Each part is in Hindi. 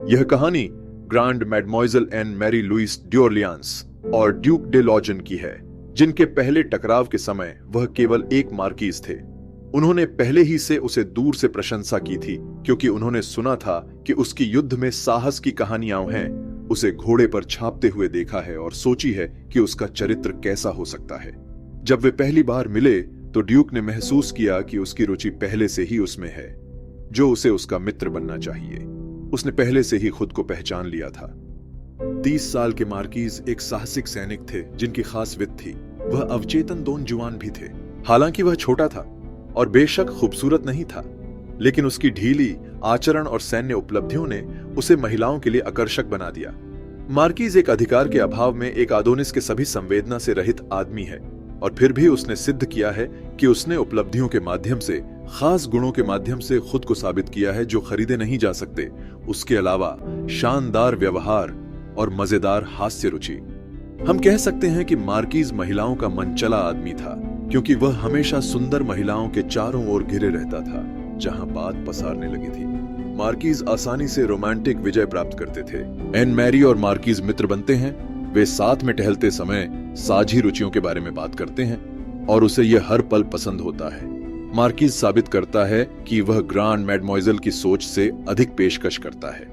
यह कहानी Grande Mademoiselle Anne Marie Louise d'Orléans और ड्यूक डे लॉजन की है, जिनके पहले टकराव के समय वह केवल एक मार्कीज थे। उन्होंने पहले ही से उसे दूर से प्रशंसा की थी, क्योंकि उन्होंने सुना था कि उसकी युद्ध में साहस की कहानियां हैं, उसे घोड़े पर छापते हुए देखा है और सोची है कि उसका चरित्र कैसा हो सकता है। जब वे पहली बार मिले तो ड्यूक ने महसूस किया कि उसकी रुचि पहले से ही उसमें है, जो उसे उसका मित्र बनना चाहिए। उसने पहले से ही खुद को पहचान लिया था। 30 साल के मार्कीज एक साहसिक सैनिक थे जिनकी खास वित्त थी। वह अवचेतन डॉन जुआन भी थे। हालांकि वह छोटा था और बेशक खूबसूरत नहीं था, लेकिन उसकी ढीली आचरण और सैन्य उपलब्धियों ने उसे महिलाओं के लिए आकर्षक बना दिया। मार्कीज एक अधिकार के अभाव में एक आदोनिस के सभी संवेदना से रहित आदमी है, और फिर भी उसने सिद्ध किया है कि उसने उपलब्धियों के माध्यम से, खास गुणों के माध्यम से खुद को साबित किया है जो खरीदे नहीं जा सकते। उसके अलावा शानदार व्यवहार और मजेदार हास्य रुचि। हम कह सकते हैं कि मार्कीज महिलाओं का मनचला आदमी था, क्योंकि वह हमेशा सुंदर महिलाओं के चारों ओर घिरे रहता था जहां बात पसारने लगी थी। मार्कीज आसानी से रोमांटिक विजय प्राप्त करते थे। एन मैरी और मार्कीज मित्र बनते हैं। वे साथ में टहलते समय साझी रुचियों के बारे में बात करते हैं और उसे यह हर पल पसंद होता है। मार्कीज साबित करता है कि वह ग्रांड मैडमोइजल की सोच से अधिक पेशकश करता है।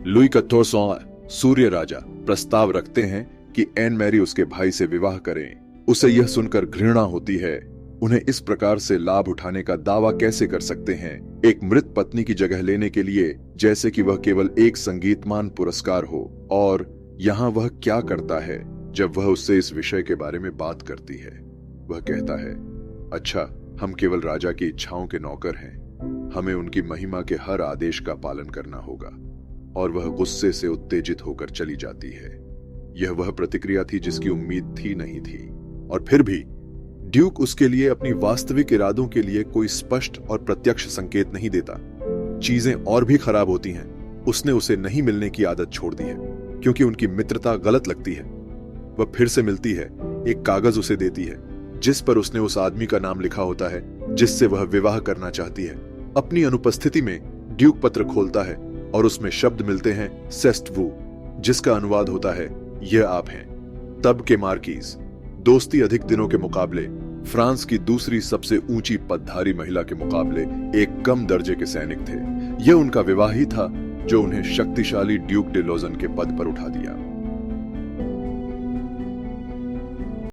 लुई XIV सूर्य राजा प्रस्ताव रखते हैं कि एन मैरी उसके भाई से विवाह करें। उसे यह सुनकर घृणा होती है। उन्हें इस प्रकार से लाभ उठाने का दावा कैसे कर सकते हैं, एक मृत पत्नी की जगह लेने के लिए, जैसे कि वह केवल एक संगीतमान पुरस्कार हो। और यहाँ वह क्या करता है जब वह उससे इस विषय के बारे में बात करती है? वह कहता है, अच्छा, हम केवल राजा की इच्छाओं के नौकर हैं। हमें उनकी महिमा के हर आदेश का पालन करना होगा। और वह गुस्से से उत्तेजित होकर चली जाती है। यह वह प्रतिक्रिया थी जिसकी उम्मीद थी नहीं थी। और फिर भी ड्यूक उसके लिए अपनी वास्तविक इरादों के लिए कोई स्पष्ट और प्रत्यक्ष संकेत नहीं देता। चीजें और भी खराब होती हैं। उसने उसे नहीं मिलने की आदत छोड़ दी है, क्योंकि उनकी मित्रता गलत लगती है। वह फिर से मिलती है, एक कागज उसे देती है जिस पर उसने उस आदमी का नाम लिखा होता है जिससे वह विवाह करना चाहती है। अपनी अनुपस्थिति में ड्यूक पत्र खोलता है और उसमें शब्द मिलते हैं, सेस्ट वू, जिसका अनुवाद होता है, यह आप हैं। तब के मार्कीज दोस्ती अधिक दिनों के मुकाबले फ्रांस की दूसरी सबसे ऊंची पदधारी महिला के मुकाबले एक कम दर्जे के सैनिक थे। यह उनका विवाह ही था जो उन्हें शक्तिशाली ड्यूक डे लॉजन के पद पर उठा दिया।